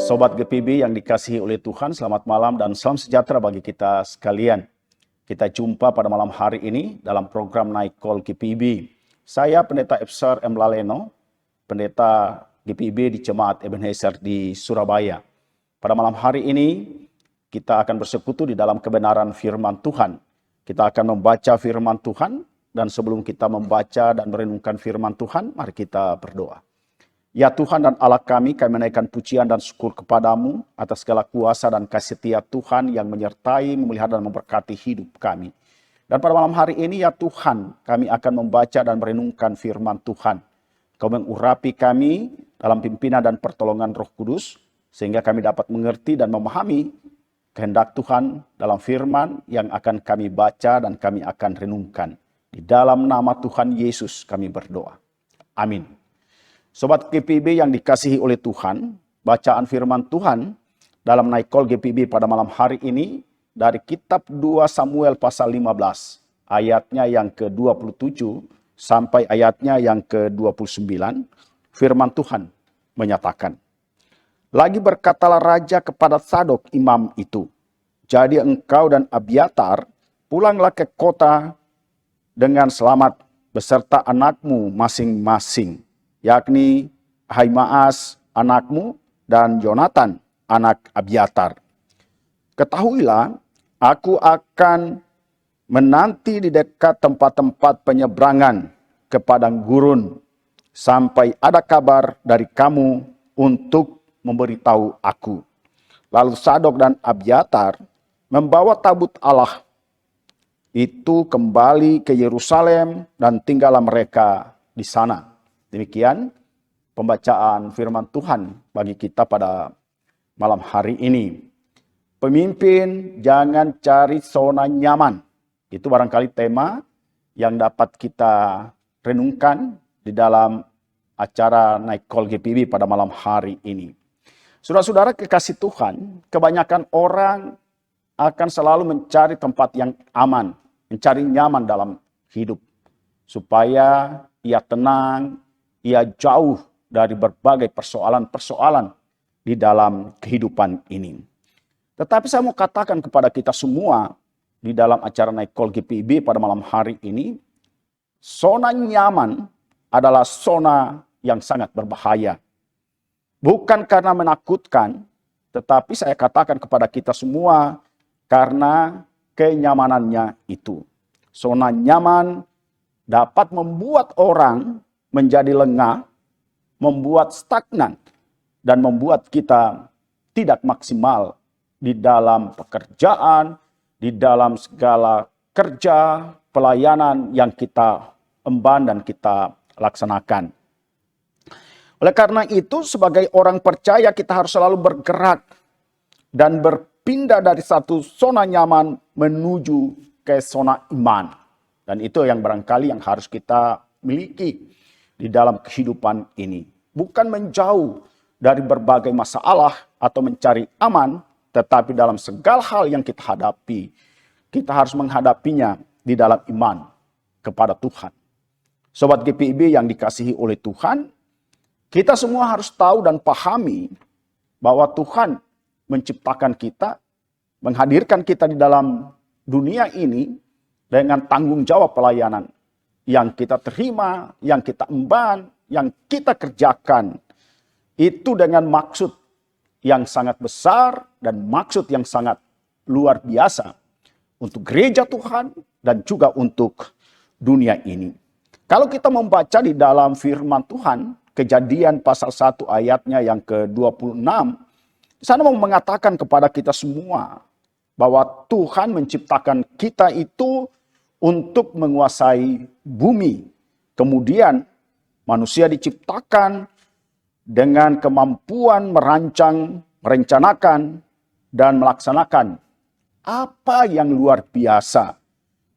Sobat GPIB yang dikasihi oleh Tuhan, selamat malam dan salam sejahtera bagi kita sekalian. Kita jumpa pada malam hari ini dalam program Night Call GPIB. Saya Pendeta Efsar M. Laleno, Pendeta GPIB di Jemaat Ebenezer di Surabaya. Pada malam hari ini, kita akan bersekutu di dalam kebenaran firman Tuhan. Kita akan membaca firman Tuhan, dan sebelum kita membaca dan merenungkan firman Tuhan, mari kita berdoa. Ya Tuhan dan Allah kami menaikkan pujian dan syukur kepadamu atas segala kuasa dan kasih setia Tuhan yang menyertai, memelihara dan memberkati hidup kami. Dan pada malam hari ini ya Tuhan, kami akan membaca dan merenungkan firman Tuhan. Kau mengurapi kami dalam pimpinan dan pertolongan Roh Kudus, sehingga kami dapat mengerti dan memahami kehendak Tuhan dalam firman yang akan kami baca dan kami akan renungkan. Di dalam nama Tuhan Yesus kami berdoa. Amin. Sobat GPIB yang dikasihi oleh Tuhan, bacaan firman Tuhan dalam Night Call GPIB pada malam hari ini dari kitab 2 Samuel pasal 15, ayatnya yang ke-27 sampai ayatnya yang ke-29, firman Tuhan menyatakan, "Lagi berkatalah raja kepada Sadok imam itu, jadi engkau dan Abiatar pulanglah ke kota dengan selamat beserta anakmu masing-masing, yakni Ahimaas anakmu dan Yonatan anak Abiatar. Ketahuilah, aku akan menanti di dekat tempat-tempat penyeberangan ke padang gurun sampai ada kabar dari kamu untuk memberitahu aku." Lalu Sadok dan Abiatar membawa tabut Allah itu kembali ke Yerusalem dan tinggallah mereka di sana. Demikian pembacaan firman Tuhan bagi kita pada malam hari ini. Pemimpin jangan cari zona nyaman. Itu barangkali tema yang dapat kita renungkan di dalam acara Night Call GPIB pada malam hari ini. Saudara-saudara kekasih Tuhan, kebanyakan orang akan selalu mencari tempat yang aman, mencari nyaman dalam hidup, supaya ia tenang, ia jauh dari berbagai persoalan-persoalan di dalam kehidupan ini. Tetapi saya mau katakan kepada kita semua di dalam acara Night Call GPIB pada malam hari ini, zona nyaman adalah zona yang sangat berbahaya. Bukan karena menakutkan, tetapi saya katakan kepada kita semua karena kenyamanannya itu. Zona nyaman dapat membuat orang menjadi lengah, membuat stagnan, dan membuat kita tidak maksimal di dalam pekerjaan, di dalam segala kerja, pelayanan yang kita emban dan kita laksanakan. Oleh karena itu, sebagai orang percaya kita harus selalu bergerak dan berpindah dari satu zona nyaman menuju ke zona iman. Dan itu yang barangkali yang harus kita miliki di dalam kehidupan ini. Bukan menjauh dari berbagai masalah atau mencari aman, tetapi dalam segala hal yang kita hadapi, kita harus menghadapinya di dalam iman kepada Tuhan. Sobat GPIB yang dikasihi oleh Tuhan, kita semua harus tahu dan pahami bahwa Tuhan menciptakan kita, menghadirkan kita di dalam dunia ini dengan tanggung jawab pelayanan yang kita terima, yang kita emban, yang kita kerjakan. Itu dengan maksud yang sangat besar dan maksud yang sangat luar biasa untuk gereja Tuhan dan juga untuk dunia ini. Kalau kita membaca di dalam firman Tuhan, Kejadian pasal 1 ayatnya yang ke-26, di sana mau mengatakan kepada kita semua bahwa Tuhan menciptakan kita itu untuk menguasai bumi. Kemudian manusia diciptakan dengan kemampuan merancang, merencanakan, dan melaksanakan apa yang luar biasa,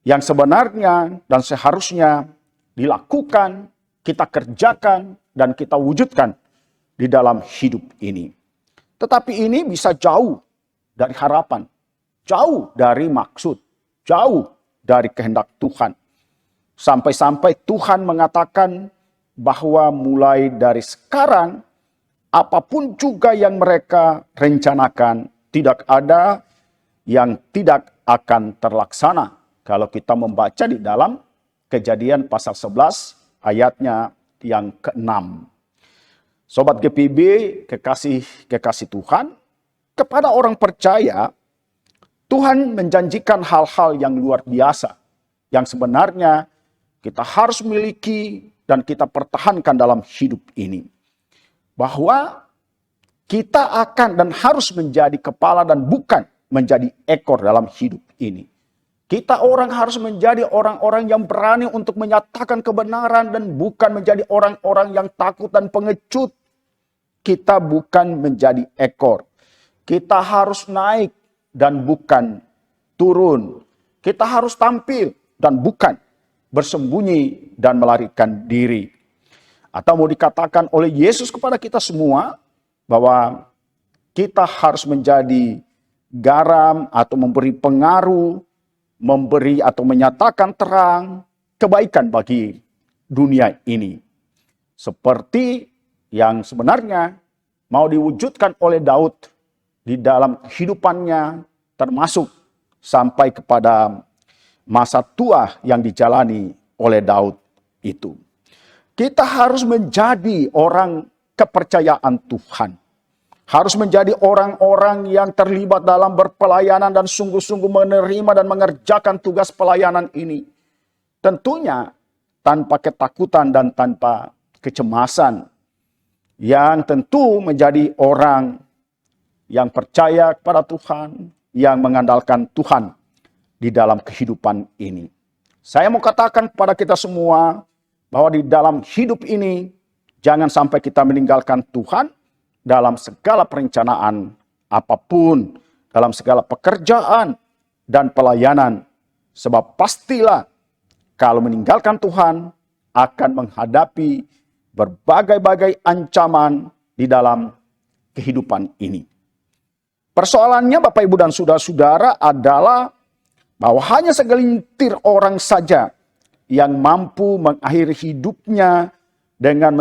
yang sebenarnya dan seharusnya dilakukan, kita kerjakan, dan kita wujudkan di dalam hidup ini. Tetapi ini bisa jauh dari harapan, jauh dari maksud, jauh dari kehendak Tuhan. Sampai-sampai Tuhan mengatakan bahwa mulai dari sekarang apapun juga yang mereka rencanakan, tidak ada yang tidak akan terlaksana. Kalau kita membaca di dalam Kejadian pasal 11 ayatnya yang ke-6. Sobat GPIB, kekasih Tuhan, kepada orang percaya, Tuhan menjanjikan hal-hal yang luar biasa, yang sebenarnya kita harus miliki dan kita pertahankan dalam hidup ini. Bahwa kita akan dan harus menjadi kepala dan bukan menjadi ekor dalam hidup ini. Kita orang harus menjadi orang-orang yang berani untuk menyatakan kebenaran dan bukan menjadi orang-orang yang takut dan pengecut. Kita bukan menjadi ekor. Kita harus naik dan bukan turun. Kita harus tampil dan bukan bersembunyi dan melarikan diri. Atau mau dikatakan oleh Yesus kepada kita semua bahwa kita harus menjadi garam atau memberi pengaruh, memberi atau menyatakan terang kebaikan bagi dunia ini. Seperti yang sebenarnya mau diwujudkan oleh Daud di dalam kehidupannya, termasuk sampai kepada masa tua yang dijalani oleh Daud itu. Kita harus menjadi orang kepercayaan Tuhan. Harus menjadi orang-orang yang terlibat dalam berpelayanan dan sungguh-sungguh menerima dan mengerjakan tugas pelayanan ini. Tentunya tanpa ketakutan dan tanpa kecemasan. Yang tentu menjadi orang yang percaya kepada Tuhan, yang mengandalkan Tuhan di dalam kehidupan ini. Saya mau katakan kepada kita semua bahwa di dalam hidup ini jangan sampai kita meninggalkan Tuhan dalam segala perencanaan apapun, dalam segala pekerjaan dan pelayanan. Sebab pastilah kalau meninggalkan Tuhan akan menghadapi berbagai-bagai ancaman di dalam kehidupan ini. Persoalannya Bapak Ibu dan Saudara-saudara adalah bahwa hanya segelintir orang saja yang mampu mengakhiri hidupnya dengan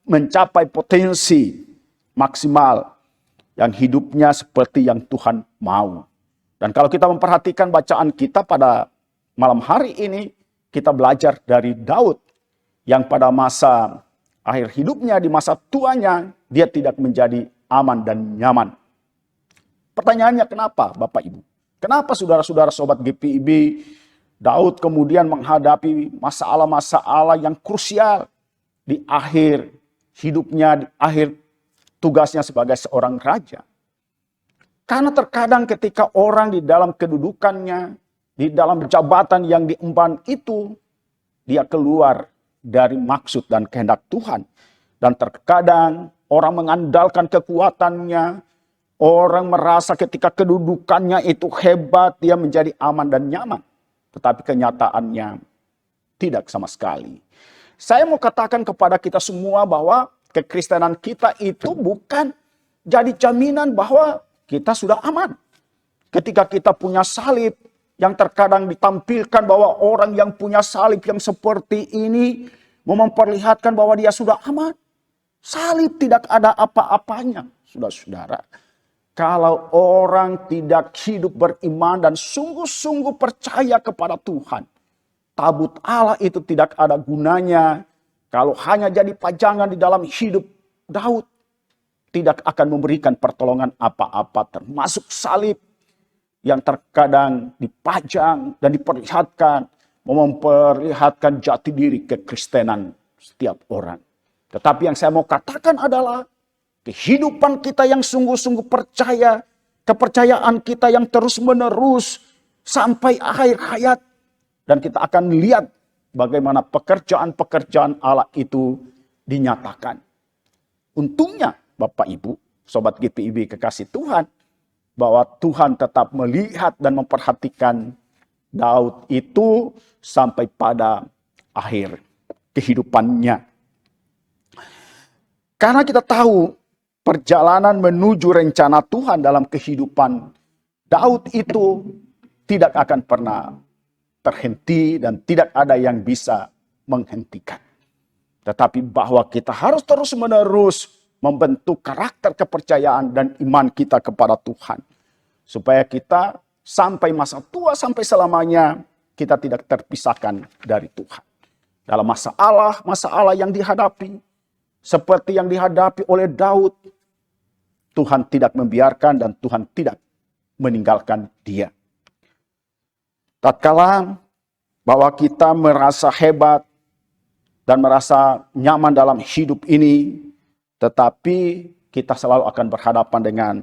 mencapai potensi maksimal yang hidupnya seperti yang Tuhan mau. Dan kalau kita memperhatikan bacaan kita pada malam hari ini, kita belajar dari Daud yang pada masa akhir hidupnya, di masa tuanya, dia tidak menjadi aman dan nyaman. Pertanyaannya kenapa Bapak Ibu? Kenapa saudara-saudara sobat GPIB, Daud kemudian menghadapi masalah-masalah yang krusial di akhir hidupnya, di akhir tugasnya sebagai seorang raja. Karena terkadang ketika orang di dalam kedudukannya, di dalam jabatan yang diemban itu, dia keluar dari maksud dan kehendak Tuhan. Dan terkadang orang mengandalkan kekuatannya, orang merasa ketika kedudukannya itu hebat, dia menjadi aman dan nyaman. Tetapi kenyataannya tidak sama sekali. Saya mau katakan kepada kita semua bahwa kekristenan kita itu bukan jadi jaminan bahwa kita sudah aman. Ketika kita punya salib yang terkadang ditampilkan bahwa orang yang punya salib yang seperti ini mau memperlihatkan bahwa dia sudah aman. Salib tidak ada apa-apanya, saudara-saudara. Kalau orang tidak hidup beriman dan sungguh-sungguh percaya kepada Tuhan, tabut Allah itu tidak ada gunanya. Kalau hanya jadi pajangan di dalam hidup Daud, tidak akan memberikan pertolongan apa-apa, termasuk salib yang terkadang dipajang dan diperlihatkan, memperlihatkan jati diri kekristenan setiap orang. Tetapi yang saya mau katakan adalah kehidupan kita yang sungguh-sungguh percaya, kepercayaan kita yang terus-menerus sampai akhir hayat, dan kita akan lihat bagaimana pekerjaan-pekerjaan Allah itu dinyatakan. Untungnya Bapak Ibu, Sobat GPIB kekasih Tuhan, bahwa Tuhan tetap melihat dan memperhatikan Daud itu sampai pada akhir kehidupannya. Karena kita tahu perjalanan menuju rencana Tuhan dalam kehidupan Daud itu tidak akan pernah terhenti dan tidak ada yang bisa menghentikan. Tetapi bahwa kita harus terus-menerus membentuk karakter kepercayaan dan iman kita kepada Tuhan. Supaya kita sampai masa tua, sampai selamanya, kita tidak terpisahkan dari Tuhan. Dalam masalah yang dihadapi, seperti yang dihadapi oleh Daud, Tuhan tidak membiarkan dan Tuhan tidak meninggalkan dia. Tatkala bahwa kita merasa hebat dan merasa nyaman dalam hidup ini, tetapi kita selalu akan berhadapan dengan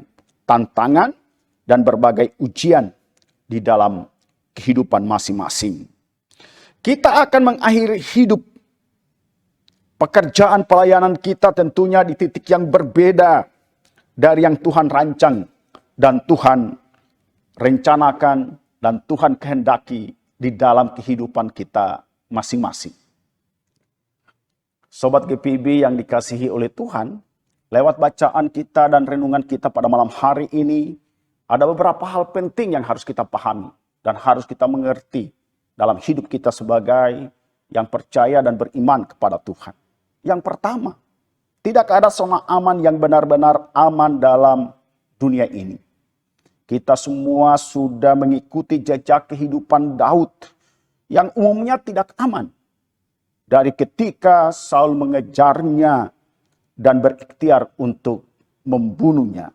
tantangan dan berbagai ujian di dalam kehidupan masing-masing. Kita akan mengakhiri hidup pekerjaan pelayanan kita tentunya di titik yang berbeda dari yang Tuhan rancang dan Tuhan rencanakan dan Tuhan kehendaki di dalam kehidupan kita masing-masing. Sobat GPIB yang dikasihi oleh Tuhan, lewat bacaan kita dan renungan kita pada malam hari ini, ada beberapa hal penting yang harus kita pahami dan harus kita mengerti dalam hidup kita sebagai yang percaya dan beriman kepada Tuhan. Yang pertama, tidak ada zona aman yang benar-benar aman dalam dunia ini. Kita semua sudah mengikuti jejak kehidupan Daud yang umumnya tidak aman. Dari ketika Saul mengejarnya dan berikhtiar untuk membunuhnya.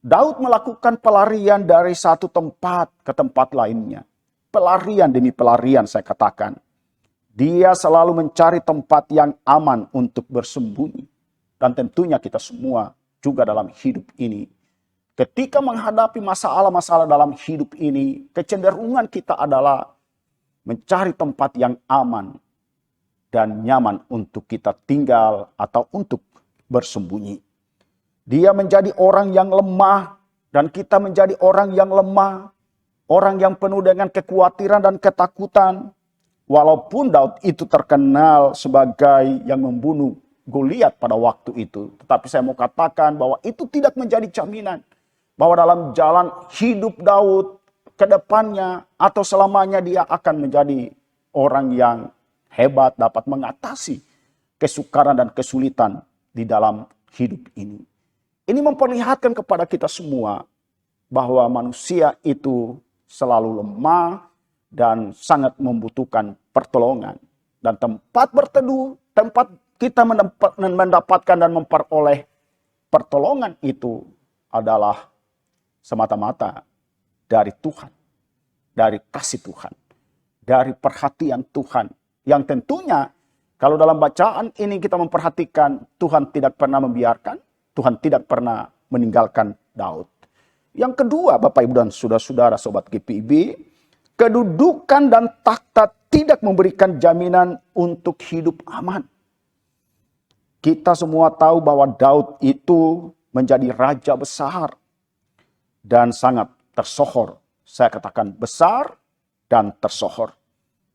Daud melakukan pelarian dari satu tempat ke tempat lainnya. Pelarian demi pelarian saya katakan. Dia selalu mencari tempat yang aman untuk bersembunyi. Dan tentunya kita semua juga dalam hidup ini. Ketika menghadapi masalah-masalah dalam hidup ini, kecenderungan kita adalah mencari tempat yang aman dan nyaman untuk kita tinggal atau untuk bersembunyi. Dia menjadi orang yang lemah dan kita menjadi orang yang lemah, orang yang penuh dengan kekhawatiran dan ketakutan. Walaupun Daud itu terkenal sebagai yang membunuh Goliat pada waktu itu, tetapi saya mau katakan bahwa itu tidak menjadi jaminan bahwa dalam jalan hidup Daud ke depannya atau selamanya dia akan menjadi orang yang hebat, dapat mengatasi kesukaran dan kesulitan di dalam hidup ini. Ini memperlihatkan kepada kita semua bahwa manusia itu selalu lemah dan sangat membutuhkan pertolongan. Dan tempat berteduh, tempat kita mendapatkan dan memperoleh pertolongan itu adalah semata-mata dari Tuhan, dari kasih Tuhan, dari perhatian Tuhan. Yang tentunya kalau dalam bacaan ini kita memperhatikan Tuhan tidak pernah membiarkan, Tuhan tidak pernah meninggalkan Daud. Yang kedua, Bapak Ibu dan saudara-saudara sobat GPIB, kedudukan dan takhta tidak memberikan jaminan untuk hidup aman. Kita semua tahu bahwa Daud itu menjadi raja besar dan sangat tersohor. Saya katakan besar dan tersohor.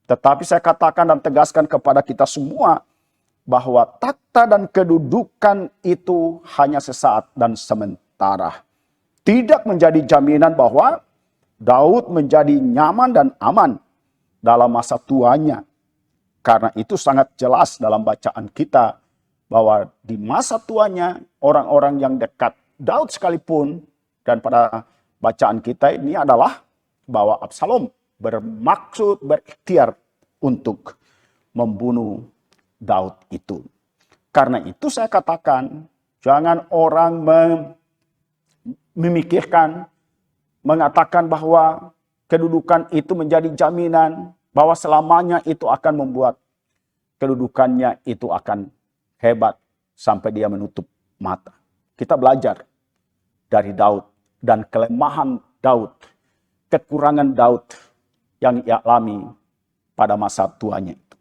Tetapi saya katakan dan tegaskan kepada kita semua bahwa takhta dan kedudukan itu hanya sesaat dan sementara. Tidak menjadi jaminan bahwa Daud menjadi nyaman dan aman dalam masa tuanya. Karena itu sangat jelas dalam bacaan kita bahwa di masa tuanya orang-orang yang dekat Daud sekalipun, dan pada bacaan kita ini adalah bahwa Absalom bermaksud berikhtiar untuk membunuh Daud itu. Karena itu saya katakan jangan orang memikirkan, mengatakan bahwa kedudukan itu menjadi jaminan bahwa selamanya itu akan membuat kedudukannya itu akan hebat sampai dia menutup mata. Kita belajar dari Daud dan kelemahan Daud, kekurangan Daud yang ia alami pada masa tuanya itu.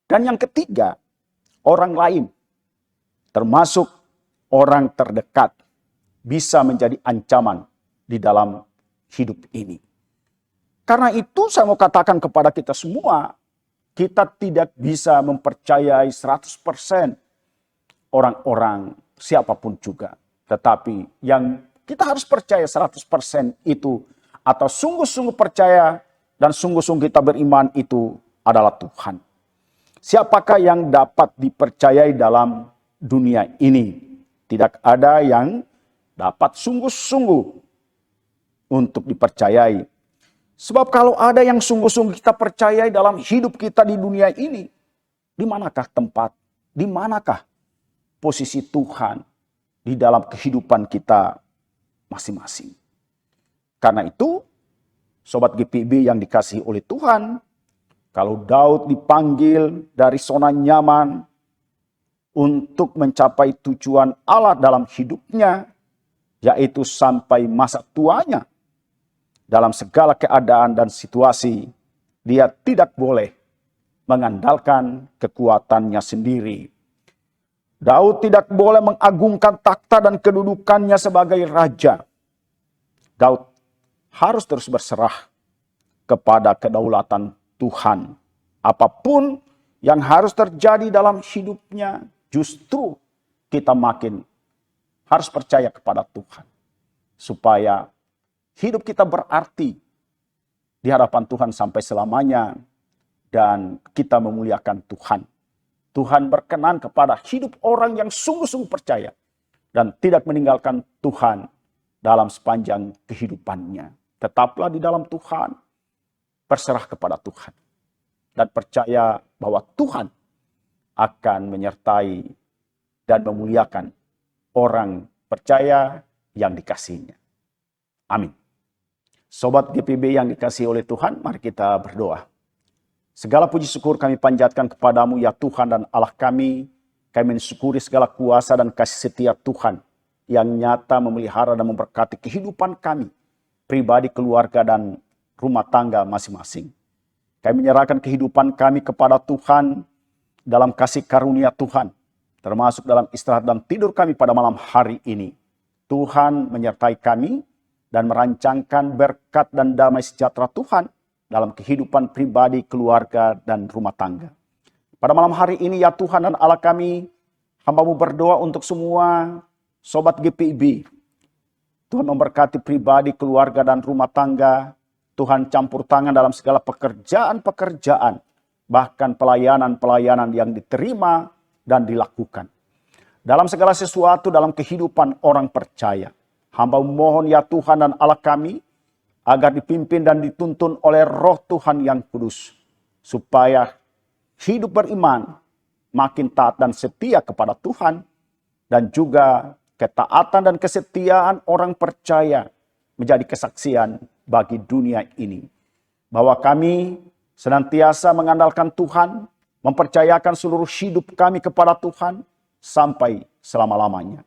Dan yang ketiga, orang lain, termasuk orang terdekat, bisa menjadi ancaman di dalam hidup ini. Karena itu saya mau katakan kepada kita semua, kita tidak bisa mempercayai 100% orang-orang siapapun juga. Tetapi yang kita harus percaya 100% itu, atau sungguh-sungguh percaya dan sungguh-sungguh kita beriman itu adalah Tuhan. Siapakah yang dapat dipercayai dalam dunia ini? Tidak ada yang dapat sungguh-sungguh untuk dipercayai. Sebab kalau ada yang sungguh-sungguh kita percayai dalam hidup kita di dunia ini, di manakah tempat, di manakah posisi Tuhan di dalam kehidupan kita masing-masing. Karena itu, Sobat GPIB yang dikasihi oleh Tuhan, kalau Daud dipanggil dari zona nyaman untuk mencapai tujuan Allah dalam hidupnya, yaitu sampai masa tuanya, dalam segala keadaan dan situasi, dia tidak boleh mengandalkan kekuatannya sendiri. Daud tidak boleh mengagungkan takhta dan kedudukannya sebagai raja. Daud harus terus berserah kepada kedaulatan Tuhan. Apapun yang harus terjadi dalam hidupnya, justru kita makin harus percaya kepada Tuhan. Supaya hidup kita berarti di hadapan Tuhan sampai selamanya. Dan kita memuliakan Tuhan. Tuhan berkenan kepada hidup orang yang sungguh-sungguh percaya. Dan tidak meninggalkan Tuhan dalam sepanjang kehidupannya. Tetaplah di dalam Tuhan. Berserah kepada Tuhan. Dan percaya bahwa Tuhan akan menyertai dan memuliakan orang percaya yang dikasihinya. Amin. Sobat GPIB yang dikasihi oleh Tuhan, mari kita berdoa. Segala puji syukur kami panjatkan kepadamu ya Tuhan dan Allah kami. Kami mensyukuri segala kuasa dan kasih setia Tuhan yang nyata memelihara dan memberkati kehidupan kami, pribadi, keluarga, dan rumah tangga masing-masing. Kami menyerahkan kehidupan kami kepada Tuhan dalam kasih karunia Tuhan, termasuk dalam istirahat dan tidur kami pada malam hari ini. Tuhan menyertai kami dan merancangkan berkat dan damai sejahtera Tuhan dalam kehidupan pribadi, keluarga, dan rumah tangga. Pada malam hari ini ya Tuhan dan Allah kami, hamba-Mu berdoa untuk semua Sobat GPIB. Tuhan memberkati pribadi, keluarga, dan rumah tangga. Tuhan campur tangan dalam segala pekerjaan-pekerjaan, bahkan pelayanan-pelayanan yang diterima dan dilakukan. Dalam segala sesuatu dalam kehidupan orang percaya. Hamba mohon ya Tuhan dan Allah kami, agar dipimpin dan dituntun oleh Roh Tuhan yang kudus. Supaya hidup beriman, makin taat dan setia kepada Tuhan. Dan juga ketaatan dan kesetiaan orang percaya menjadi kesaksian bagi dunia ini. Bahwa kami senantiasa mengandalkan Tuhan, mempercayakan seluruh hidup kami kepada Tuhan sampai selama-lamanya.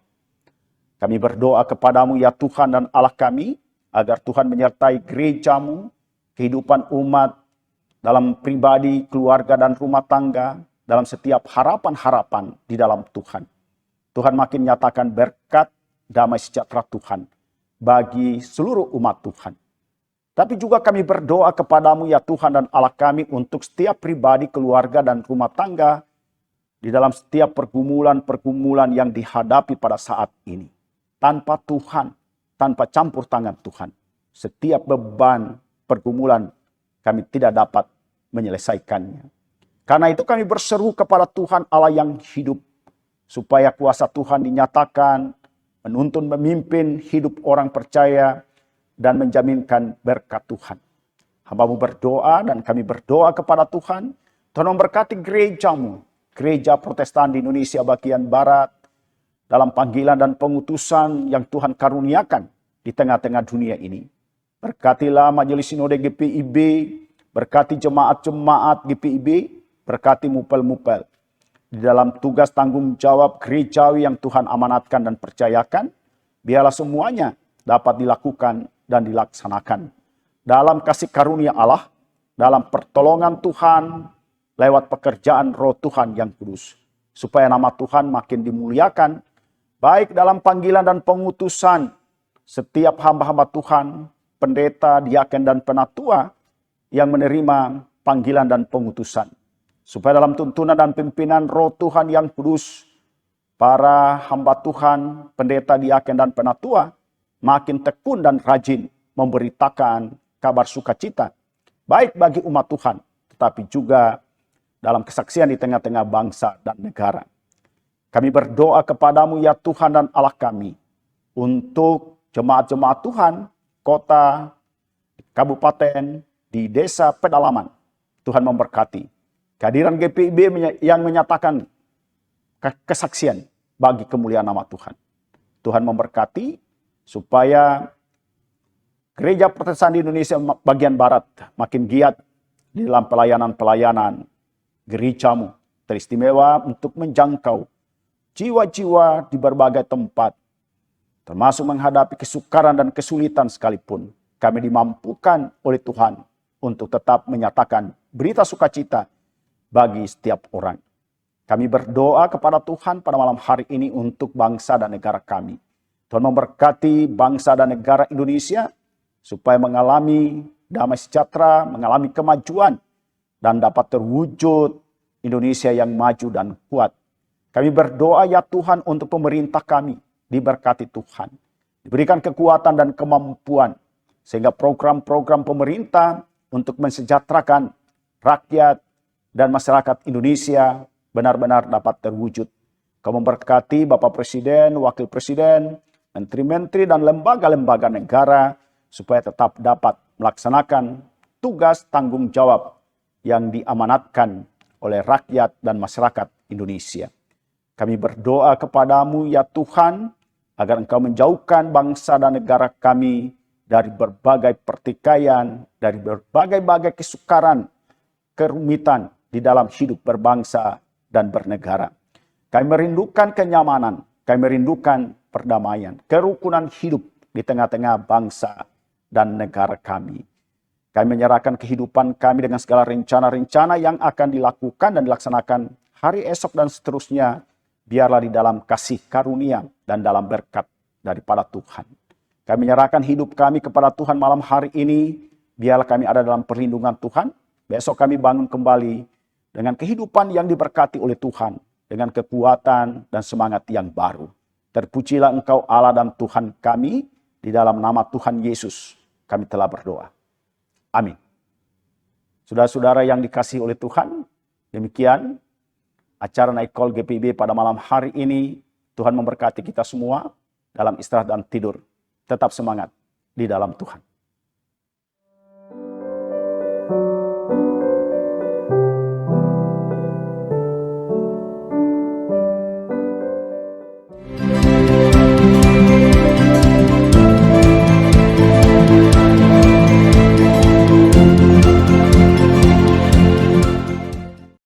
Kami berdoa kepadamu ya Tuhan dan Allah kami, agar Tuhan menyertai gereja-Mu, kehidupan umat, dalam pribadi, keluarga, dan rumah tangga, dalam setiap harapan-harapan di dalam Tuhan. Tuhan makin nyatakan berkat, damai sejahtera Tuhan bagi seluruh umat Tuhan. Tapi juga kami berdoa kepadamu ya Tuhan dan Allah kami untuk setiap pribadi, keluarga, dan rumah tangga di dalam setiap pergumulan-pergumulan yang dihadapi pada saat ini. Tanpa Tuhan, tanpa campur tangan Tuhan, setiap beban pergumulan kami tidak dapat menyelesaikannya. Karena itu kami berseru kepada Tuhan Allah yang hidup, supaya kuasa Tuhan dinyatakan, menuntun memimpin hidup orang percaya, dan menjaminkan berkat Tuhan. Hamba-Mu berdoa dan kami berdoa kepada Tuhan, Tuhan memberkati gereja-Mu, Gereja Protestan di Indonesia bagian Barat, dalam panggilan dan pengutusan yang Tuhan karuniakan di tengah-tengah dunia ini. Berkatilah Majelis Sinode GPIB, berkati jemaat-jemaat GPIB, berkati mupel-mupel. Di dalam tugas tanggung jawab gerejawi yang Tuhan amanatkan dan percayakan, biarlah semuanya dapat dilakukan dan dilaksanakan. Dalam kasih karunia Allah, dalam pertolongan Tuhan, lewat pekerjaan Roh Tuhan yang kudus. Supaya nama Tuhan makin dimuliakan, baik dalam panggilan dan pengutusan setiap hamba-hamba Tuhan, pendeta, diaken, dan penatua yang menerima panggilan dan pengutusan. Supaya dalam tuntunan dan pimpinan Roh Tuhan yang kudus, para hamba Tuhan, pendeta, diaken, dan penatua makin tekun dan rajin memberitakan kabar sukacita, baik bagi umat Tuhan, tetapi juga dalam kesaksian di tengah-tengah bangsa dan negara. Kami berdoa kepadamu ya Tuhan dan Allah kami, untuk jemaat-jemaat Tuhan, kota, kabupaten, di desa pedalaman. Tuhan memberkati. Kehadiran GPIB yang menyatakan kesaksian bagi kemuliaan nama Tuhan. Tuhan memberkati supaya gereja Protestan di Indonesia bagian barat makin giat di dalam pelayanan-pelayanan gerejamu, teristimewa untuk menjangkau jiwa-jiwa di berbagai tempat, termasuk menghadapi kesukaran dan kesulitan sekalipun. Kami dimampukan oleh Tuhan untuk tetap menyatakan berita sukacita bagi setiap orang. Kami berdoa kepada Tuhan pada malam hari ini untuk bangsa dan negara kami. Tuhan memberkati bangsa dan negara Indonesia supaya mengalami damai sejahtera, mengalami kemajuan, dan dapat terwujud Indonesia yang maju dan kuat. Kami berdoa ya Tuhan untuk pemerintah kami, diberkati Tuhan. Diberikan kekuatan dan kemampuan, sehingga program-program pemerintah untuk mensejahterakan rakyat dan masyarakat Indonesia benar-benar dapat terwujud. Kau memberkati Bapak Presiden, Wakil Presiden, Menteri-Menteri dan lembaga-lembaga negara, supaya tetap dapat melaksanakan tugas tanggung jawab yang diamanatkan oleh rakyat dan masyarakat Indonesia. Kami berdoa kepadamu ya Tuhan, agar Engkau menjauhkan bangsa dan negara kami dari berbagai pertikaian, dari berbagai-bagai kesukaran, kerumitan di dalam hidup berbangsa dan bernegara. Kami merindukan kenyamanan, kami merindukan perdamaian, kerukunan hidup di tengah-tengah bangsa dan negara kami. Kami menyerahkan kehidupan kami dengan segala rencana-rencana yang akan dilakukan dan dilaksanakan hari esok dan seterusnya, biarlah di dalam kasih karunia dan dalam berkat daripada Tuhan. Kami menyerahkan hidup kami kepada Tuhan malam hari ini, biarlah kami ada dalam perlindungan Tuhan. Besok kami bangun kembali dengan kehidupan yang diberkati oleh Tuhan, dengan kekuatan dan semangat yang baru. Terpujilah Engkau Allah dan Tuhan kami, di dalam nama Tuhan Yesus kami telah berdoa. Amin. Saudara-saudara yang dikasihi oleh Tuhan, demikian acara Night Call GPIB pada malam hari ini. Tuhan memberkati kita semua dalam istirahat dan tidur. Tetap semangat di dalam Tuhan.